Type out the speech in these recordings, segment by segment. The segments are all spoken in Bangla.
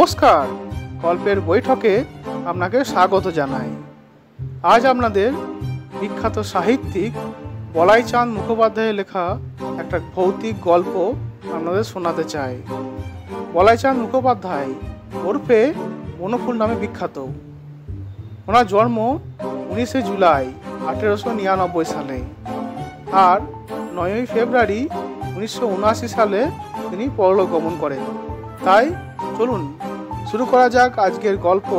নমস্কার, গল্পের বৈঠকে আপনাকে স্বাগত জানাই। আজ আপনাদের বিখ্যাত সাহিত্যিক বলাইচাঁদ মুখোপাধ্যায়ের লেখা একটা ভৌতিক গল্প আপনাদের শোনাতে চাই। বলাইচাঁদ মুখোপাধ্যায় ওরফে বনফুল নামে বিখ্যাত। ওনার জন্ম 19শে জুলাই 1899 সালে, আর 9ই ফেব্রুয়ারি 1979 সালে তিনি পরলোক গমন করেন। তাই চলুন শুরু করা যাক আজকের গল্প,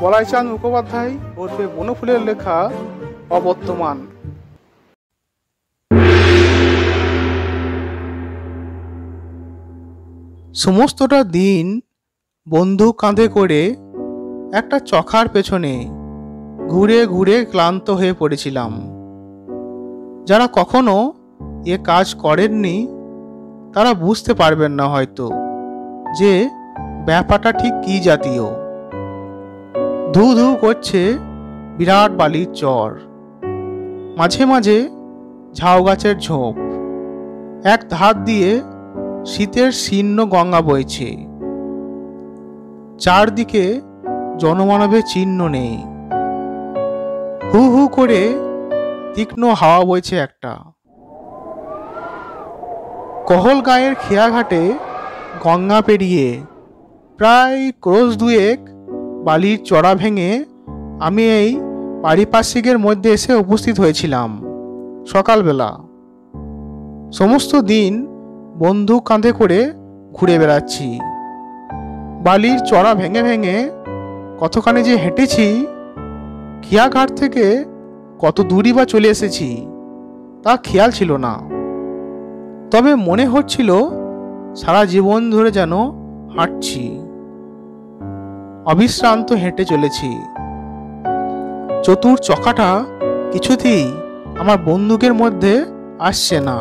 বলাইচাঁদ মুখোপাধ্যায় ওরফে বনফুলের লেখা অবর্তমান। সমস্তটা দিন বন্দুক কাঁধে করে একটা চখার পেছনে ঘুরে ঘুরে ক্লান্ত হয়ে পড়েছিলাম। যারা কখনো এ কাজ করেননি তারা বুঝতে পারবেন না হয়তো যে ব্যাপারটা ঠিক কী জাতীয়। ধু ধু করছে বিরাট বালির চর, মাঝে মাঝে ঝাউ গাছের ঝোপ, এক ধার দিয়ে শীতের শীর্ণ গঙ্গা বইছে। চারদিকে জনমানবের চিহ্ন নেই। হু হু করে তীক্ষ্ণ হাওয়া বইছে একটা। কহল গাঁয়ের খেয়াঘাটে গঙ্গা পেরিয়ে প্রায় ক্রোশ দুয়েক বালির চড়া ভেঙে আমি এই পারিপার্শ্বিকের মধ্যে এসে উপস্থিত হয়েছিলাম সকালবেলা। সমস্ত দিন বন্দুক কাঁধে করে ঘুরে বেড়াচ্ছি। বালির চড়া ভেঙে ভেঙে কতখানি যে হেঁটেছি, খেয়াঘাট থেকে কত দূরই বা চলে এসেছি তা খেয়াল ছিল না। তবে মনে হচ্ছিল সারা জীবন ধরে যেন হাঁটছি, অবিশ্রান্ত হেঁটে চলেছি। চতুর চকাটা কিছুতেই আমার বন্দুকের মধ্যে আসছে না,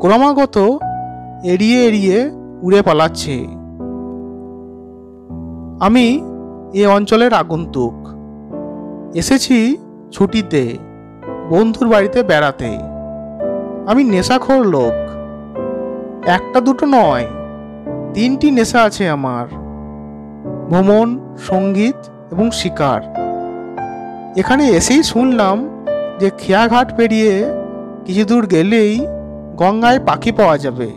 ক্রমাগত এড়িয়ে এড়িয়ে উড়ে পালাচ্ছে। আমি এ অঞ্চলের আগন্তুক, এসেছি ছুটিতে বন্ধুর বাড়িতে বেড়াতে। আমি নেশাখোর লোক, একটা দুটো নয়, 3টি নেশা আছে আমার: ভ্রমণ, সঙ্গীত এবং শিকার। এখানে এসেই শুনলাম যে খেয়াঘাট পেরিয়ে কিছু দূর গেলেই গঙ্গায় পাখি পাওয়া যাবে।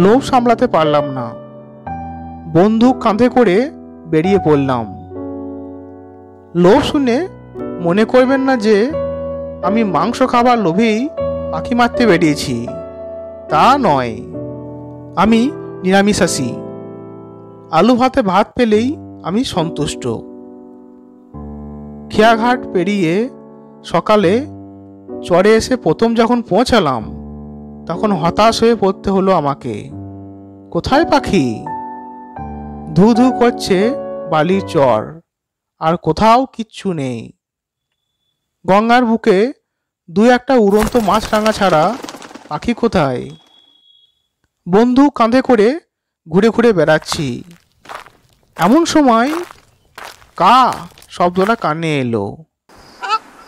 লোভ সামলাতে পারলাম না, বন্দুক কাঁধে করে বেরিয়ে পড়লাম। লোভ শুনে মনে করবেন না যে আমি মাংস খাবার লোভেই পাখি মারতে বেরিয়েছি, তা নয়। আমি নিরামিষাশী, আলু ভাতে ভাত পেলেই আমি সন্তুষ্ট। খেয়াঘাট পেরিয়ে সকালে চরে এসে প্রথম যখন পৌঁছালাম তখন হতাশ হয়ে পড়তে হলো আমাকে। কোথায় পাখি? ধু ধু করছে বালির চর, আর কোথাও কিচ্ছু নেই। গঙ্গার বুকে দু একটা উড়ন্ত মাছরাঙা ছাড়া পাখি কোথায়? বন্দুক কাঁধে করে ঘুরে ঘুরে বেড়াচ্ছি। এমন সময় কা শব্দটা কানে এলো।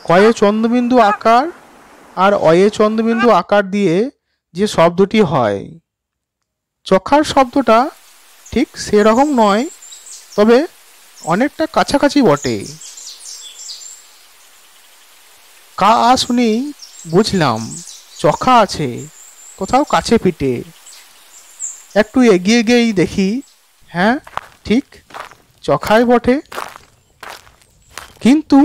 কয়ে চন্দ্রবিন্দু আকার আর অয়ে চন্দ্রবিন্দু আকার দিয়ে যে শব্দটি হয়, চখার শব্দটা ঠিক সেরকম নয়, তবে অনেকটা কাছাকাছি বটে। কা শুনেই বুঝলাম চখা আছে কোথাও কাছে পিঠে। একটু এগিয়ে গিয়েই দেখি, হ্যাঁ ঠিক চখাই বটে। কিন্তু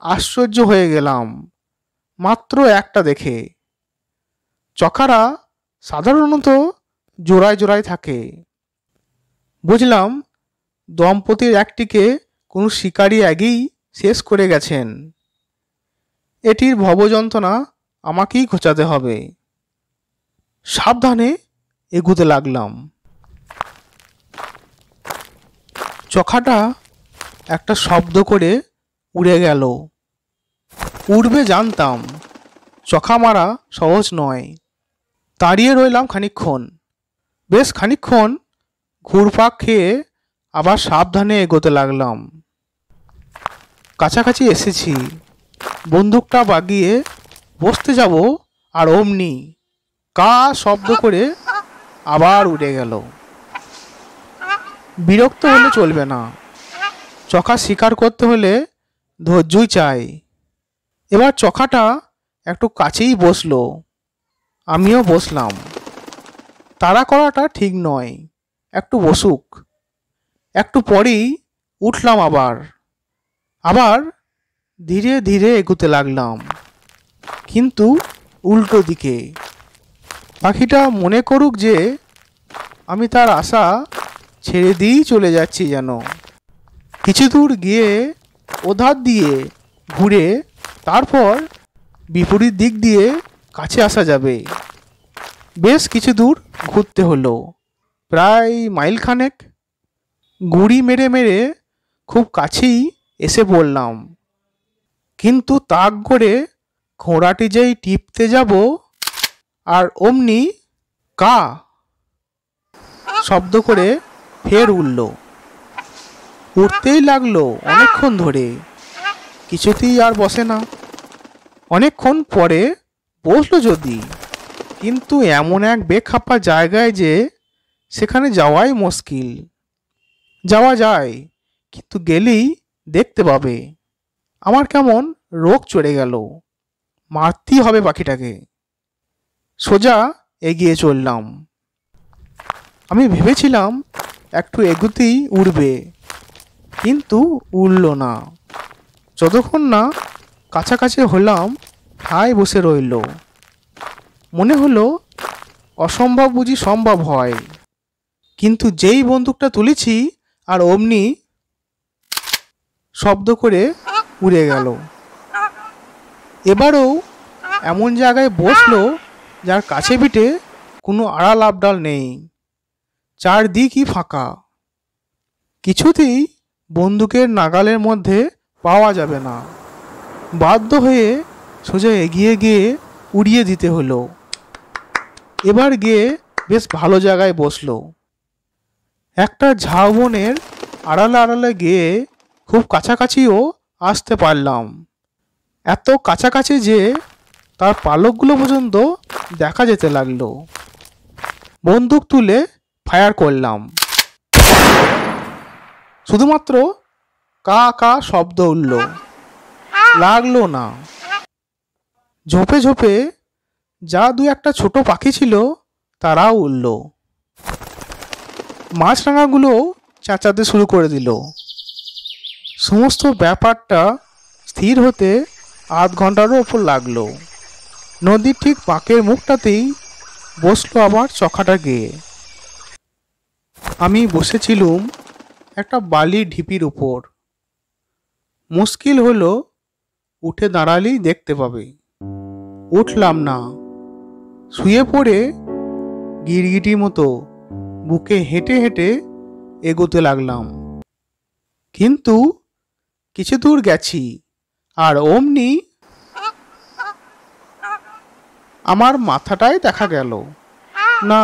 আশ্চর্য হয়ে গেলাম মাত্র একটা দেখে। চখারা সাধারণত জোড়ায় জোড়ায় থাকে। বুঝলাম দম্পতির একটিকে কোনো শিকারী আগেই শেষ করে গেছেন। এটির ভবযন্ত্রণা আমাকেই ঘোচাতে হবে। সাবধানে এগুতে লাগলাম। চখাটা একটা শব্দ করে উড়ে গেল। উড়বে জানতাম, চখা মারা সহজ নয়। দাঁড়িয়ে রইলাম খানিকক্ষণ। বেশ খানিকক্ষণ ঘুরপাক খেয়ে আবার সাবধানে এগোতে লাগলাম। কাছাকাছি এসেছি, বন্দুকটা বাগিয়ে বসতে যাব, আর অমনি কা শব্দ করে আবার উড়ে গেল। বিরক্ত হলে চলবে না, চকা শিকার করতে হলে ধৈর্যই চাই। এবার চকাটা একটু কাছেই বসলো, আমিও বসলাম। তাড়া করাটা ঠিক নয়, একটু বসুক। একটু পরেই উঠলাম আবার আবার ধীরে ধীরে এগোতে লাগলাম, কিন্তু উল্টো দিকে। পাখিটা মনে করুক যে আমি তার আশা ছেড়ে দিয়েই চলে যাচ্ছি যেন। কিছু দূর গিয়ে ওধার দিয়ে ঘুরে তারপর বিপরীত দিক দিয়ে কাছে আসা যাবে। বেশ কিছু দূর ঘুরতে হলো, প্রায় মাইলখানেক। গুড়ি মেরে মেরে খুব কাছেই এসে পড়লাম, কিন্তু তাক করে ঘোড়াটি যেই টিপতে যাব আর অমনি কা শব্দ করে ফের উঠল। উঠতেই লাগলো অনেকক্ষণ ধরে, কিছুতেই আর বসে না। অনেকক্ষণ পরে বসলো যদি, কিন্তু এমন এক বেখাপ্পা জায়গায় যে সেখানে যাওয়াই মুশকিল। যাওয়া যায়, কিন্তু গেলেই দেখতে পাবে। আমার কেমন রোগ চড়ে গেল, মারতেই হবে পাখিটাকে। সোজা এগিয়ে চললাম। আমি ভেবেছিলাম একটু এগুতেই উড়বে, কিন্তু উড়ল না। যতক্ষণ না কাছাকাছি হলাম ঠায় বসে রইল। মনে হলো অসম্ভব বুঝি সম্ভব হয়, কিন্তু যেই বন্দুকটা তুলেছি আর অমনি শব্দ করে উড়ে গেল। এবারও এমন জায়গায় বসলো যার কাছে পিঠে কোনো আড়াল আবডাল নেই, চারদিকই ফাঁকা। কিছুতেই বন্দুকের নাগালের মধ্যে পাওয়া যাবে না। বাধ্য হয়ে সোজা এগিয়ে গিয়ে উড়িয়ে দিতে হলো। এবার গিয়ে বেশ ভালো জায়গায় বসলো। একটা ঝাউবনের আড়ালে আড়ালে গিয়ে খুব কাছাকাছিও আসতে পারলাম, এত কাছাকাছি যে তার পালকগুলো পর্যন্ত দেখা যেতে লাগলো। বন্দুক তুলে ফায়ার করলাম। শুধুমাত্র কা কা শব্দ উঠল, লাগলো না। ঝোপে ঝোপে যা দু একটা ছোট পাখি ছিল তারাও উড়ল। মাছরাঙাগুলোও চেঁচাতে শুরু করে দিল। সমস্ত ব্যাপারটা স্থির হতে আধ ঘন্টারও ওপর লাগলো। নদীর ঠিক পাকের মুখটাতেই বসলো আবার চখাটা গেয়ে। আমি বসেছিলুম একটা বালির ঢিপির উপর। মুশকিল হলো উঠে দাঁড়ালেই দেখতে পাবে। উঠলাম না, শুয়ে পড়ে গিরগিটির মতো বুকে হেঁটে হেঁটে এগোতে লাগলাম। কিন্তু কিছু দূর গেছি আর অমনি আমার মাথাটাই দেখা গেল না,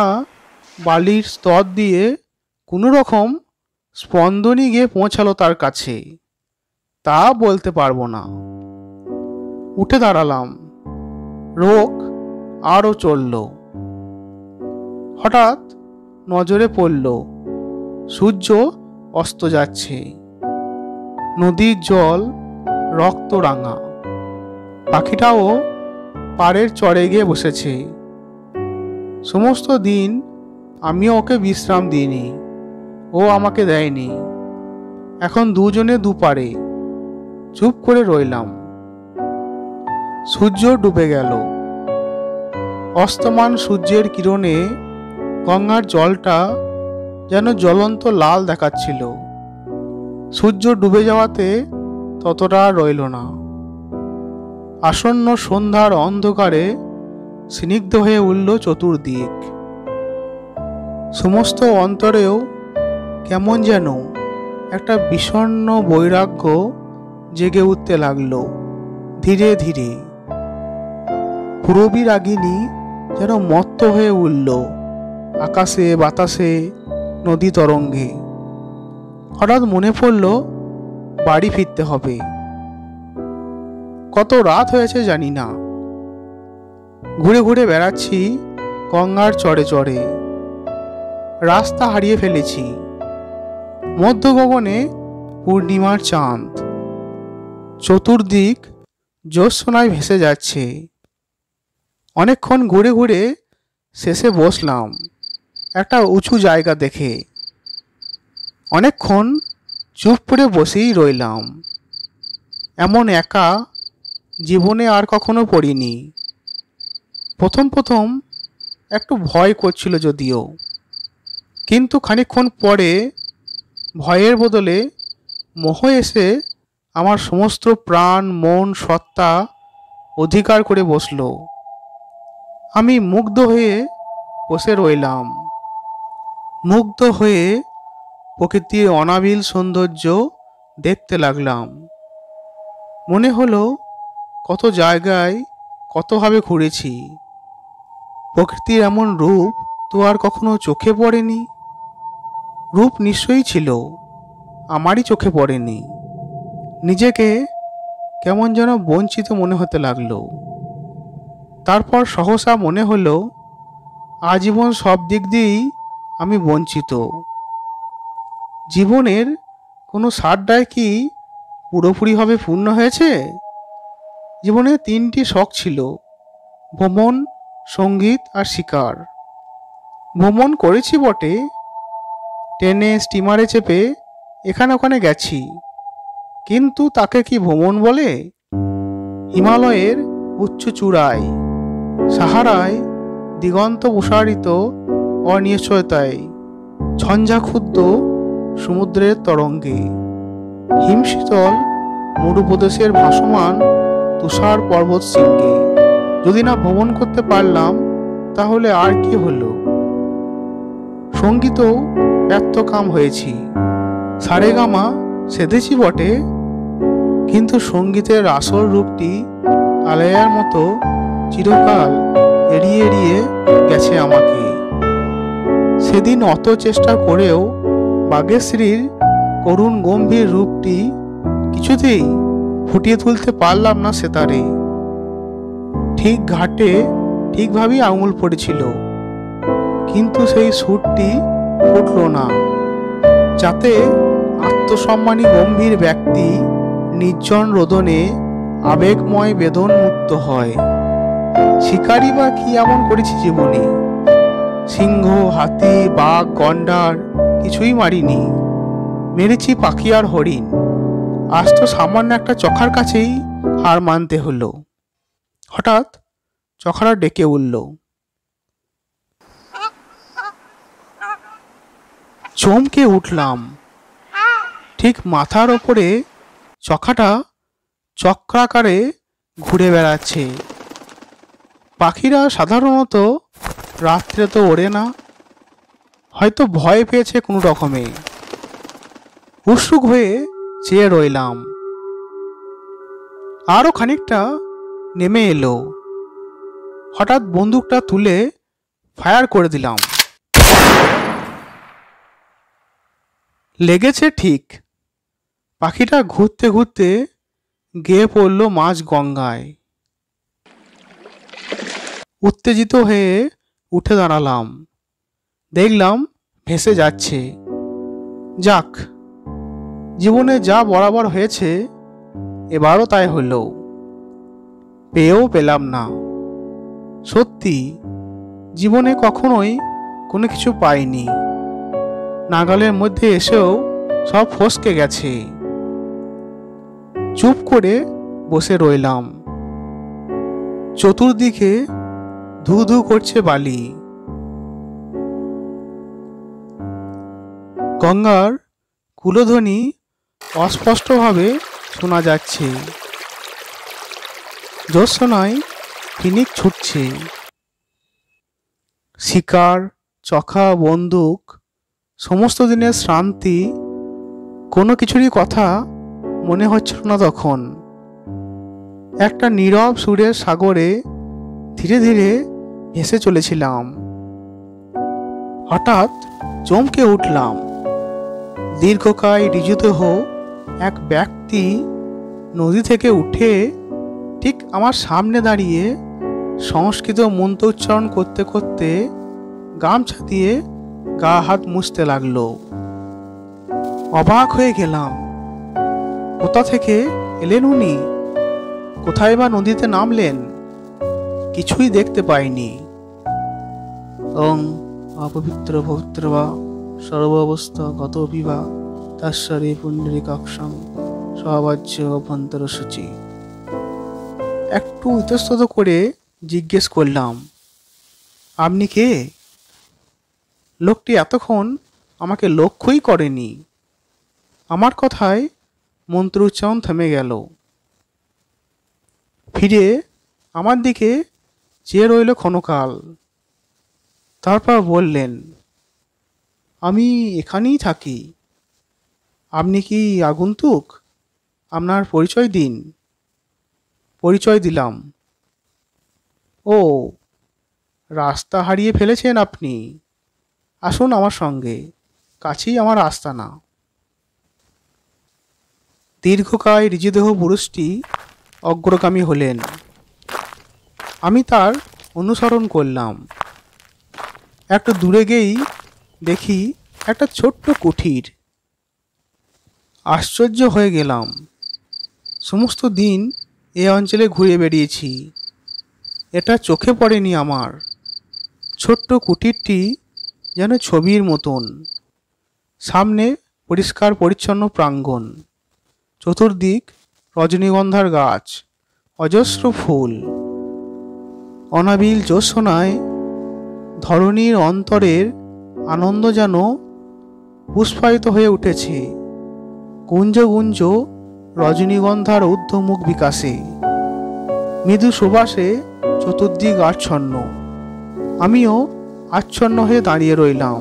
বালির স্তর দিয়ে কোনো রকম স্পন্দনই গিয়ে পৌঁছালো তার কাছে, তা বলতে পারবো না। উঠে দাঁড়ালাম, রোগ আরও চলল। হঠাৎ নজরে পড়ল সূর্য অস্ত যাচ্ছে, নদীর জল রক্ত রাঙা। পাখিটাও পাড়ের চড়ে গিয়ে বসেছে। সমস্ত দিন আমিও ওকে বিশ্রাম দিইনি, ও আমাকে দেয়নি। এখন দুজনে দুপারে চুপ করে রইলাম। সূর্য ডুবে গেল। অস্তমান সূর্যের কিরণে গঙ্গার জলটা যেন জ্বলন্ত লাল দেখাচ্ছিল। সূর্য ডুবে যাওয়াতে ততটা আর রইল না। আসন্ন সন্ধ্যার অন্ধকারে স্নিগ্ধ হয়ে উঠল চতুর্দিক। সমস্ত অন্তরেও কেমন যেন একটা বিষণ্ণ বৈরাগ্য জেগে উঠতে লাগলো ধীরে ধীরে। পূরবী রাগিনী যেন মত্ত হয়ে উঠল আকাশে বাতাসে নদী তরঙ্গে। হঠাৎ মনে পড়ল বাড়ি ফিরতে হবে। কত রাত হয়েছে জানি না। ঘুরে ঘুরে বেড়াচ্ছি গঙ্গার চড়ে চড়ে। রাস্তা হারিয়ে ফেলেছি। মধ্য গগনে পূর্ণিমার চাঁদ, চতুর্দিক জ্যোৎস্নায় ভেসে যাচ্ছে। অনেকক্ষণ ঘুরে ঘুরে শেষে বসলাম একটা উঁচু জায়গা দেখে। অনেকক্ষণ চুপ করে বসেই রইলাম। এমন একা জীবনে আর কখনো পড়িনি। প্রথম প্রথম একটু ভয় করছিল যদিও, কিন্তু খানিকক্ষণ পরে ভয়ের বদলে মোহ এসে আমার সমস্ত প্রাণ মন সত্তা অধিকার করে বসল। আমি মুগ্ধ হয়ে বসে রইলাম। মুগ্ধ হয়ে প্রকৃতির অনাবিল সৌন্দর্য দেখতে লাগলাম। মনে হলো কত জায়গায় কতভাবে ঘুরেছি, প্রকৃতির এমন রূপ তো আর কখনো চোখে পড়েনি। রূপ নিশ্চয়ই ছিল, আমারই চোখে পড়েনি। নিজেকে কেমন যেন বঞ্চিত মনে হতে লাগলো। তারপর সহসা মনে হলো আজীবন সব দিক দিয়েই আমি বঞ্চিত। জীবনের কোনো সারটায় কি পুরোপুরিভাবে পূর্ণ হয়েছে? জীবনে 3টি শখ ছিল, ভ্রমণ, সঙ্গীত আর শিকার। ভ্রমণ করেছি বটে, ট্রেনে স্টিমারে চেপে এখানে ওখানে গেছি, কিন্তু তাকে কি ভ্রমণ বলে? হিমালয়ের উচ্চ চূড়ায়, সাহারায় দিগন্ত প্রসারিত অনিশ্চয়তায়, ঝঞ্ঝাক্ষুব্ধ সমুদ্রের তরঙ্গে, হিমশীতল মরুপ্রদেশের ভাসমান তুষার পর্বত শৃঙ্গে। যদি না ভ্রমণ করতে পারলাম তাহলে আর কি হলো? সঙ্গীতেও ব্যর্থকাম হয়েছি। সারেগামা সেধেছি বটে, কিন্তু সঙ্গীতের আসল রূপটি আলয়ার মতো চিরকাল এড়িয়ে এড়িয়ে গেছে আমাকে। সেদিন অত চেষ্টা করেও বাগেশ্রীর করুণ গম্ভীর রূপটি কিছুতেই ফুটিয়ে তুলতে পারলাম না সেতারে। ঠিক ঘাটে ঠিকভাবেই আঙুল পড়েছিল, কিন্তু সেই সুরটি ফুটল না, যাতে আত্মসম্মানী গম্ভীর ব্যক্তি নির্জন রোদনে আবেগময় বেদন মুক্ত হয়। শিকারি বা কি এমন করেছি জীবনে? সিংহ, হাতি, বাঘ, গন্ডার কিছুই মারিনি। মেরেছি পাখি আর হরিণ। আজ তো সামান্য একটা চখার কাছেই হার মানতে হলো। হঠাৎ চখারা ডেকে উঠল। চমকে উঠলাম। ঠিক মাথার ওপরে চখাটা চক্রাকারে ঘুরে বেড়াচ্ছে। পাখিরা সাধারণত রাত্রে তো ওড়ে না, হয়তো ভয় পেয়েছে কোনো রকমে। উৎসুক হয়ে চেয়ে রইলাম। আরও খানিকটা নেমে এলো। হঠাৎ বন্দুকটা তুলে ফায়ার করে দিলাম। লেগেছে ঠিক। পাখিটা ঘুরতে ঘুরতে গিয়ে পড়ল মাঝ গঙ্গায়। উত্তেজিত হয়ে উঠে দাঁড়ালাম। দেখলাম ভেসে যাচ্ছে। যাক, জীবনে যা বরাবর হয়েছে এবারও তাই হলো। পেয়েও পেলাম না। সত্যি জীবনে কখনোই কোনো কিছু পাইনি। নাগালের মধ্যে এসেও সব ফসকে গেছে। চুপ করে বসে রইলাম। চতুর্দিকে ধু ধু করছে বালি। গঙ্গার কুলধ্বনি অস্পষ্টভাবে শোনা যাচ্ছে। জ্যোৎস্নায় ফিনিক ছুটছে। শিকার, চখা, বন্দুক, সমস্ত দিনের শ্রান্তি, কোনো কিছুরই কথা মনে হচ্ছিল না তখন। একটা নীরব সুরের সাগরে ধীরে ধীরে ভেসে চলেছিলাম। হঠাৎ চমকে উঠলাম। দীর্ঘকায় ঋজুদেহ এক ব্যক্তি নদী থেকে উঠে ঠিক আমার সামনে দাঁড়িয়ে সংস্কৃত মন্ত্র উচ্চারণ করতে করতে গামছা দিয়ে গা হাত মুছতে লাগলো। অবাক হয়ে গেলাম। কোথা থেকে এলেন উনি? কোথায় বা নদীতে নামলেন? কিছুই দেখতে পাইনি। ওং অপবিত্র পবিত্র বা সর্বাবস্থা গত বিবা তাশ্বরে পুণ্ডরীকাক্ষং সবাজ্য অভ্যন্তর সূচি। একটু ইতস্তত করে জিজ্ঞেস করলাম, আপনি কে? লোকটি এতক্ষণ আমাকে লক্ষ্যই করেনি। আমার কথায় মন্ত্র উচ্চারণ থেমে গেল। ফিরে আমার দিকে চেয়ে রইল ক্ষণকাল। তারপর বললেন, আমি এখানেই থাকি। আপনি কি আগন্তুক? আপনার পরিচয় দিন। পরিচয় দিলাম। ও, রাস্তা হারিয়ে ফেলেছেন আপনি। আসুন আমার সঙ্গে, কাছেই আমার আস্তানা। দীর্ঘকায় ঋজুদেহ পুরুষটি অগ্রগামী হলেন। আমি তার অনুসরণ করলাম। একটু দূরে গিয়েই দেখি একটা ছোট্ট কুঠির। আশ্চর্য হয়ে গেলাম। সমস্ত দিন এ অঞ্চলে ঘুরে বেরিয়েছি, এটা চোখে পড়েনি আমার। ছোট্ট কুটিরটি যেন ছবির মতন। সামনে পরিষ্কার পরিচ্ছন্ন প্রাঙ্গণ, চতুর্দিক রজনীগন্ধার গাছ, অজস্র ফুল। অনাবিল জ্যোৎস্নায় ধরণীর অন্তরের আনন্দ যেন পুষ্পায়িত হয়ে উঠেছে গুঞ্জ গুঞ্জ রজনীগন্ধার ঊর্ধ্বমুখ বিকাশে। মৃদু সুবাসে চতুর্দিক আচ্ছন্ন। আমিও আচ্ছন্ন হয়ে দাঁড়িয়ে রইলাম।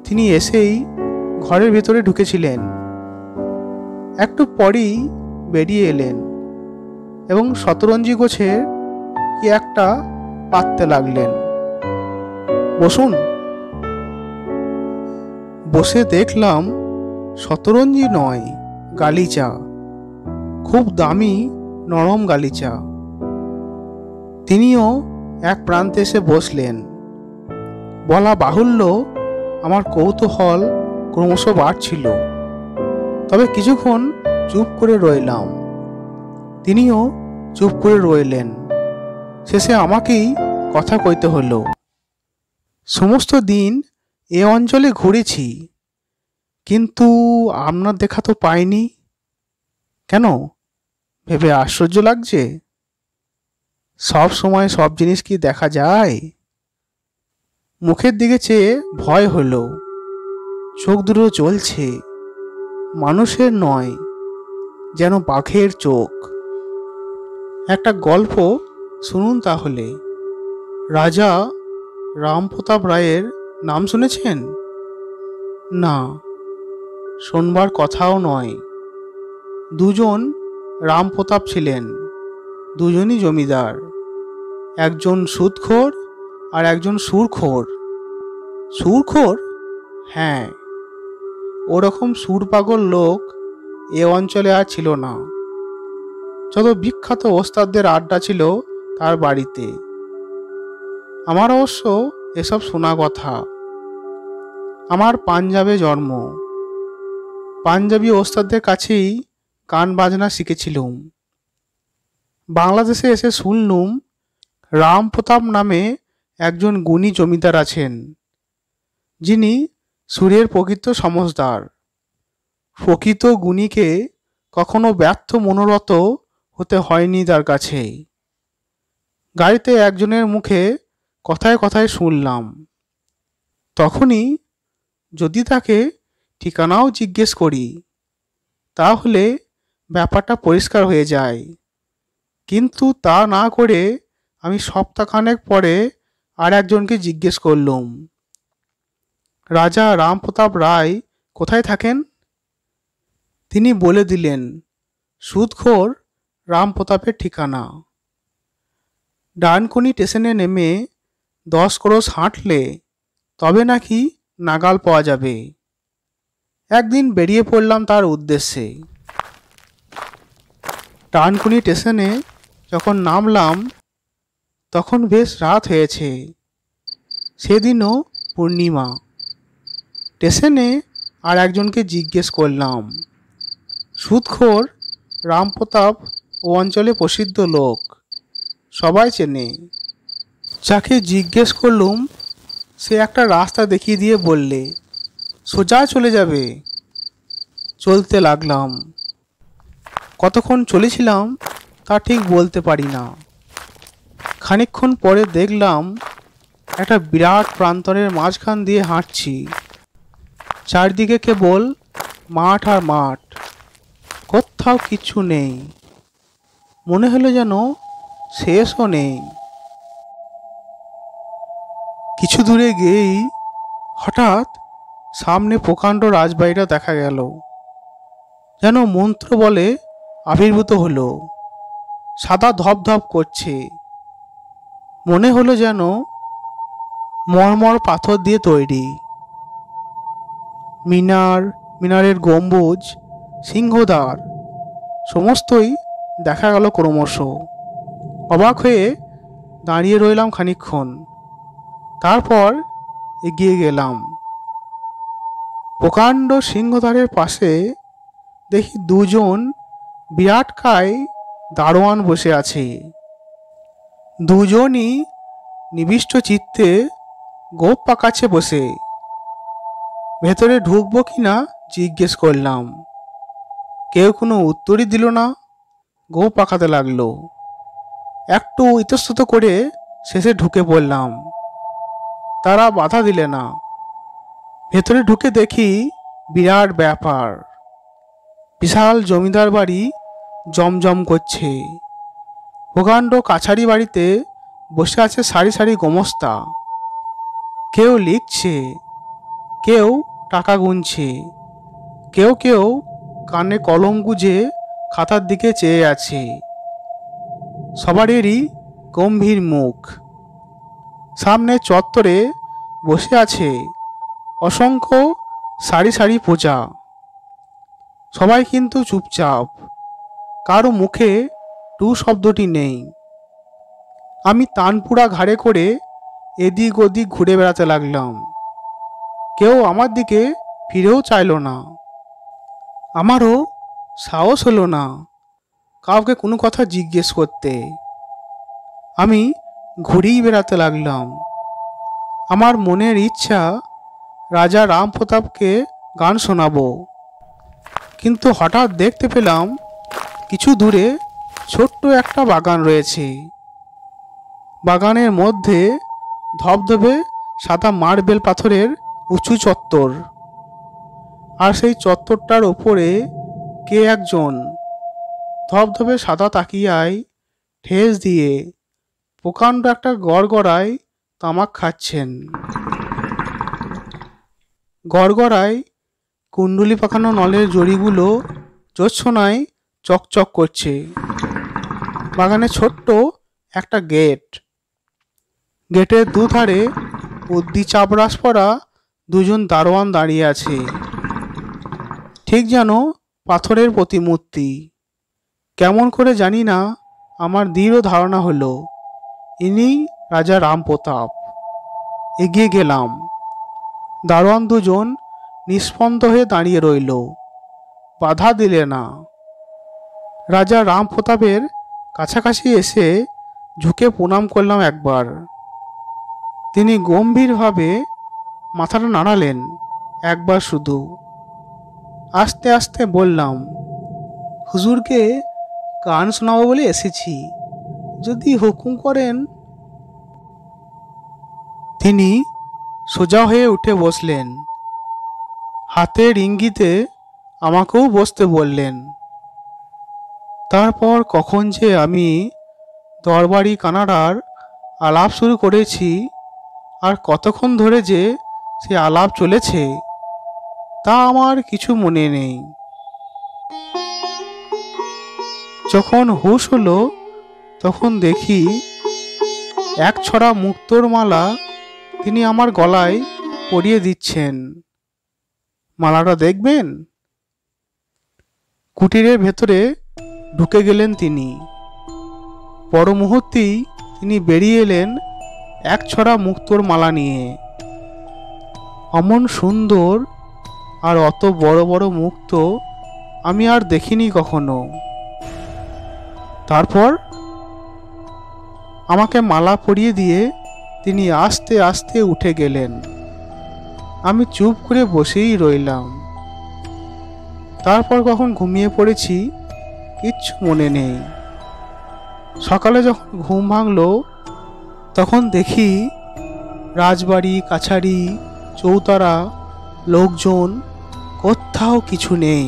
তিনি এসেই ঘরের ভেতরে ঢুকেছিলেন। একটু পরেই বেরিয়ে এলেন এবং শতরঞ্জি গোছের কি একটা পাততে লাগলেন। বসুন। বসে দেখলাম শতরঞ্জি নয়, গালিচা। খুব দামি নরম গালিচা। তিনিও এক প্রান্তে এসে বসলেন। বলা বাহুল্য, আমার কৌতূহল ক্রমশ বাড়ছিল। তবে কিছুক্ষণ চুপ করে রইলাম। তিনিও চুপ করে রইলেন। শেষে আমাকেই কথা কইতে হলো। সমস্ত দিন এ অঞ্চলে ঘুরেছি, কিন্তু আপনার দেখা তো পাইনি। কেন, ভেবে আশ্চর্য লাগছে? সব সময় সব জিনিস কি দেখা যায়? মুখের দিকে চেয়ে ভয় হলো। চোখ দুটো জ্বলছে, মানুষের নয়, যেন বাঘের চোখ। একটা গল্প শুনুন তাহলে। রাজা রামপ্রতাপ রায়ের নাম শুনেছেন? না, শোনবার কথাও নয়। দুজন রামপ্রতাপ ছিলেন, দুজনই জমিদার। একজন সুদখোর আর একজন সুরখোর। সুরখোর? হ্যাঁ, ওরকম সুর পাগল লোক এ অঞ্চলে আর ছিল না। যত বিখ্যাত ওস্তাদদের আড্ডা ছিল তার বাড়িতে। আমার অবশ্য এসব শোনা কথা। আমার পাঞ্জাবে জন্ম। পাঞ্জাবি ওস্তাদদের কাছেই গান বাজনা শিখেছিলুম। বাংলাদেশে এসে শুনলুম রামপ্রতাপ নামে একজন গুণী জমিদার আছেন, যিনি সুরের প্রকৃত সমজদার। প্রকৃত গুণীকে কখনো ব্যর্থ মনোরথ হতে হয়নি তার কাছে। গাড়িতে একজনের মুখে কথায় কথায় শুনলাম। তখনই যদি তাকে ঠিকানাও জিজ্ঞেস করি, তাহলে ব্যাপারটা পরিষ্কার হয়ে যায়। কিন্তু তা না করে আমি সপ্তাহখানেক পরে আর একজনকে জিজ্ঞেস করলুম, রাজা রামপ্রতাপ রায় কোথায় থাকেন? তিনি বলে দিলেন, সুদখোর রামপ্রতাপের ঠিকানা। ডানকুনি স্টেশনে নেমে 10 ক্রোশ হাঁটলে তবে নাকি নাগাল পাওয়া যাবে। একদিন বেরিয়ে পড়লাম তার উদ্দেশ্যে। ডানকুনি স্টেশনে যখন নামলাম তখন বেশ রাত হয়েছে। সেদিনও পূর্ণিমা। স্টেশনে আর একজনকে জিজ্ঞেস করলাম। সুদখোর রামপ্রতাপ ও অঞ্চলে প্রসিদ্ধ লোক, সবাই চেনে। যাকে জিজ্ঞেস করলুম সে একটা রাস্তা দেখিয়ে দিয়ে বললে, সোজা চলে যাবে। চলতে লাগলাম। কতক্ষণ চলেছিলাম তা ঠিক বলতে পারি না। খানিকক্ষণ পরে দেখলাম একটা বিরাট প্রান্তরের মাঝখান দিয়ে হাঁটছি। চারদিকে কেবল মাঠ আর মাঠ, কোথাও কিছু নেই। মনে হলো যেন শেষও নেই। কিছু দূরে গিয়েই হঠাৎ সামনে প্রকাণ্ড রাজবাড়িটা দেখা গেল। যেন মন্ত্র বলে আবির্ভূত হলো। সাদা ধপধপ করছে। মনে হলো যেন মরমর পাথর দিয়ে তৈরি। মিনারের গম্বুজ, সিংহদ্বার সমস্তই দেখা গেল ক্রমশ। অবাক হয়ে দাঁড়িয়ে রইলাম খানিকক্ষণ। তারপর এগিয়ে গেলাম। প্রকাণ্ড সিংহদ্বারের পাশে দেখি দুজন বিরাটকায় দারোয়ান বসে আছে। দুজনই নিবিষ্ট চিত্তে গোঁফ পাকাচ্ছে বসে। ভেতরে ঢুকবো কিনা জিজ্ঞেস করলাম। কেউ কোনো উত্তরই দিল না। গোঁফ পাকাতে লাগলো। একটু ইতস্তত করে শেষে ঢুকে পড়লাম। তারা বাধা দিলে না। ভেতরে ঢুকে দেখি বিরাট ব্যাপার। বিশাল জমিদার বাড়ি জমজম করছে। প্রকাণ্ড কাছারি বাড়িতে বসে আছে সারি সারি গোমস্তা। কেউ লিখছে, কেউ টাকা গুনছে, কেউ কেউ কানে কলম গুজে খাতার দিকে চেয়ে আছে। সবারই গম্ভীর মুখ। সামনে চত্বরে বসে আছে অসংখ্য সারি সারি প্রজা। সবাই কিন্তু চুপচাপ, কারো মুখে টু শব্দটি নেই। আমি তানপুরা ঘাড়ে করে এদিক ওদিক ঘুরে বেড়াতে লাগলাম। কেউ আমার দিকে ফিরেও চাইল না। আমারও সাহস হলো না কাউকে কোনো কথা জিজ্ঞেস করতে। আমি ঘুরেই বেড়াতে লাগলাম। আমার মনের ইচ্ছা রাজা রামপ্রতাপকে গান শোনাবো। কিন্তু হঠাৎ দেখতে পেলাম কিছু দূরে ছোট্ট একটা বাগান রয়েছে। বাগানের মধ্যে ধবধবে সাদা মার্বেল পাথরের উঁচু চত্বর। আর সেই চত্বরটার ওপরে কে একজন ধবধবে সাদা তাকিয়ায় ঠেস দিয়ে প্রকাণ্ড একটা গড়গড়ায় তামাক খাচ্ছেন। গড়গড়ায় কুণ্ডুলি পাকানো নলের জড়িগুলো জ্যোৎস্নায় চকচক করছে। বাগানে ছোট্ট একটা গেট। গেটের দুধারে উদ্দি চাপরাস পরা দুজন দারোয়ান দাঁড়িয়ে আছে, ঠিক যেন পাথরের প্রতিমূর্তি। কেমন করে জানি না, আমার দৃঢ় ধারণা হলো ইনি রাজা রামপ্রতাপ। এগিয়ে গেলাম। দারোয়ান দুজন নিস্পন্দ হয়ে দাঁড়িয়ে রইল, বাধা দিলে না। রাজা রামপ্রতাপের কাছাকাছি এসে ঝুঁকে প্রণাম করলাম একবার। তিনি গম্ভীরভাবে মাথাটা নাড়ালেন একবার শুধু। আস্তে আস্তে বললাম, হুজুরকে গান শোনাবো বলে এসেছি, যদি হুকুম করেন। তিনি সোজা হয়ে উঠে বসলেন। হাতের ইঙ্গিতে আমাকেও বসতে বললেন। তারপর কখন যে আমি দরবারি কানাডার আলাপ শুরু করেছি আর কতক্ষণ ধরে যে সে আলাপ চলেছে তা আমার কিছু মনে নেই। যখন হুঁশ হলো তখন দেখি এক ছড়া মুক্তোর মালা তিনি আমার গলায় পরিয়ে দিচ্ছেন। মালাটা দেখবেন? কুটিরের ভেতরে ঢুকে গেলেন তিনি। পর মুহূর্তেই তিনি বেরিয়ে এলেন এক ছড়া মুক্তোর মালা নিয়ে। অমন সুন্দর আর অত বড় বড় মুখ তো আমি আর দেখিনি কখনো। তারপর আমাকে মালা পরিয়ে দিয়ে তিনি আস্তে আস্তে উঠে গেলেন। আমি চুপ করে বসেই রইলাম। তারপর কখন ঘুমিয়ে পড়েছি কিচ্ছু মনে নেই। সকালে যখন ঘুম ভাঙলো তখন দেখি রাজবাড়ি, কাছারি, চৌতারা, লোকজন কোথাও কিছু নেই।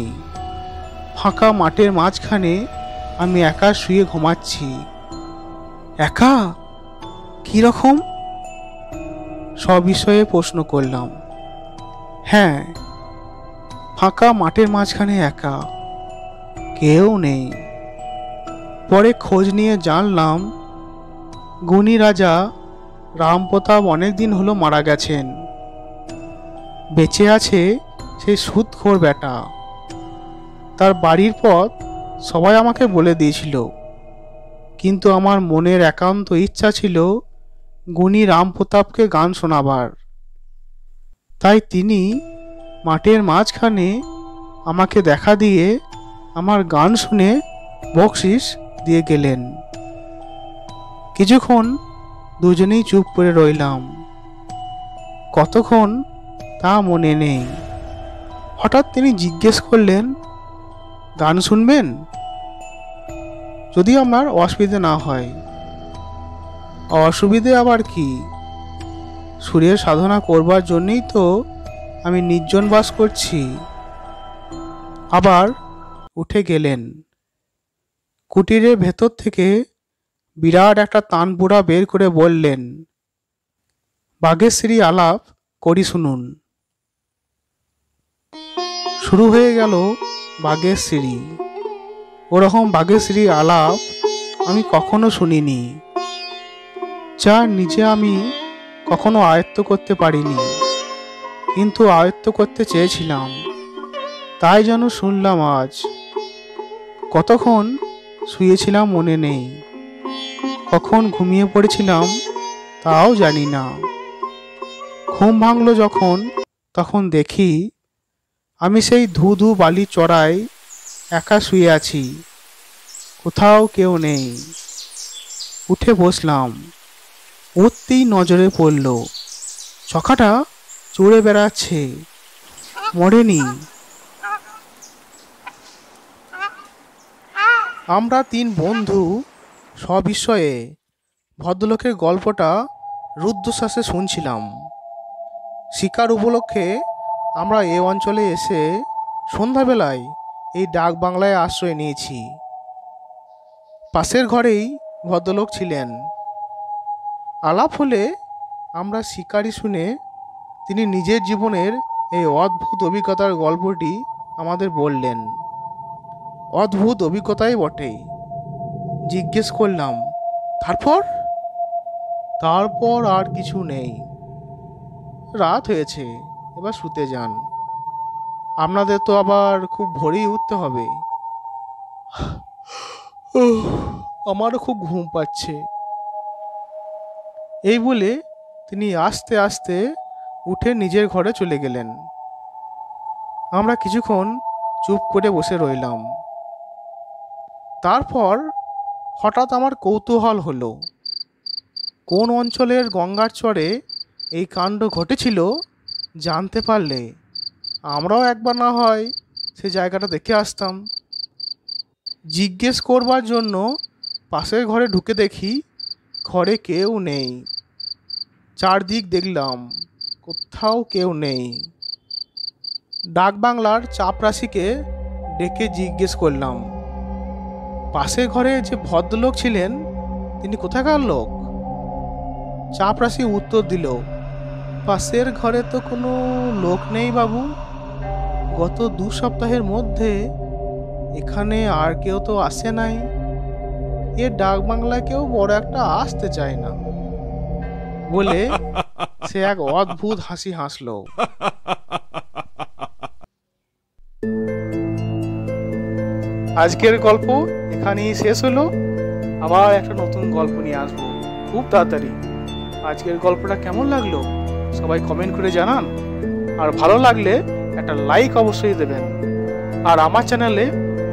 ফাঁকা মাঠের মাঝখানে আমি একা শুয়ে ঘুমাচ্ছি। একা? কিরকম? সবিষয়ে প্রশ্ন করলাম। হ্যাঁ, ফাঁকা মাঠের মাঝখানে একা, কেউ নেই। পরে খোঁজ নিয়ে জানলাম গুণী রাজা রামপ্রতাপ অনেকদিন হলো মারা গেছেন। বেঁচে আছে সেই সুদখোর বেটা। তার বাড়ির পথ সবাই আমাকে বলে দিয়েছিল, কিন্তু আমার মনের একান্ত ইচ্ছা ছিল গুণী রামপ্রতাপকে গান শোনাবার। তাই তিনি মাঠের মাঝখানে আমাকে দেখা দিয়ে আমার গান শুনে বকশিস দিয়ে গেলেন। কিছুক্ষণ দুজনেই চুপ করে রইলাম। কতক্ষণ তা মনে নেই। হঠাৎ তিনি জিজ্ঞেস করলেন, গান শুনবেন? যদি আমার অসুবিধে না হয়। অসুবিধে আবার কি? সুরের সাধনা করবার জন্যই তো আমি নির্জন বাস করছি। আবার উঠে গেলেন। কুটিরের ভেতর থেকে বিরাট একটা তানপুরা বের করে বললেন, বাগেশ্বরী আলাপ করি শুনুন। শুরু হয়ে গেল বাগেশ্বরী। ওরকম বাগেশ্বরী আলাপ আমি কখনো শুনিনি, যা নিজে আমি কখনো আয়ত্ত করতে পারিনি, কিন্তু আয়ত্ত করতে চেয়েছিলাম। তাই যেন শুনলাম আজ। কতক্ষণ শুয়েছিলাম মনে নেই, কখন ঘুমিয়ে পড়েছিলাম তাও জানি না। ঘুম ভাঙল যখন, তখন দেখি আমি সেই ধু ধু বালি চড়ায় একা শুয়ে আছি, কোথাও কেউ নেই। উঠে বসলাম। উঠতেই নজরে পড়ল চকাটা চড়ে বেড়াচ্ছে, মরেনি। আমরা তিন বন্ধু সবিষয়ে ভদ্রলোকের গল্পটা রুদ্ধশ্বাসে শুনছিলাম। শিকার উপলক্ষে আমরা এ অঞ্চলে এসে সন্ধ্যাবেলায় এই ডাক বাংলায় আশ্রয় নিয়েছি। পাশের ঘরেই ভদ্রলোক ছিলেন। আলাপ হলে আমরা শিকারি শুনে তিনি নিজের জীবনের এই অদ্ভুত অভিজ্ঞতার গল্পটি আমাদের বললেন। অদ্ভুত অভিজ্ঞতাই বটে। জিজ্ঞেস করলাম, তারপর? তারপর আর কিছু নেই। রাত হয়েছে, এবার শুতে যান। আপনাদের তো আবার খুব ভোরেই উঠতে হবে। আমারও খুব ঘুম পাচ্ছে। এই বলে তিনি আস্তে আস্তে উঠে নিজের ঘরে চলে গেলেন। আমরা কিছুক্ষণ চুপ করে বসে রইলাম। তারপর হঠাৎ আমার কৌতূহল হলো, কোন অঞ্চলের গঙ্গার চরে এই কাণ্ড ঘটেছিল জানতে পারলে আমরাও একবার না হয় সে জায়গাটা দেখে আসতাম। জিজ্ঞেস করবার জন্য পাশের ঘরে ঢুকে দেখি ঘরে কেউ নেই। চারদিক দেখলাম, কোথাও কেউ নেই। ডাকবাংলার চাপরাশিকে ডেকে জিজ্ঞেস করলাম, পাশের ঘরে যে ভদ্রলোক ছিলেন তিনি কোথাকার লোক? চাপরাশি উত্তর দিল, পাশের ঘরে তো কোনো লোক নেই বাবু। গত 2 সপ্তাহের মধ্যে এখানে আর কেউ তো আসে নাই। এ ডাকবাংলায় কেউ বড় একটা আসতে চায় না বলে সে এক অদ্ভুত হাসি হাসল। আজকের গল্প এখানেই শেষ হলো। আবার একটা নতুন গল্প নিয়ে আসবো খুব তাড়াতাড়ি। আজকের গল্পটা কেমন লাগলো সবাই কমেন্ট করে জানান। আর ভালো লাগলে একটা একটা লাইক অবশ্যই দেবেন। আর আমার চ্যানেলে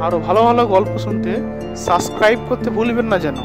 আরও ভালো ভালো গল্প শুনতে সাবস্ক্রাইব করতে ভুলবেন না যেন।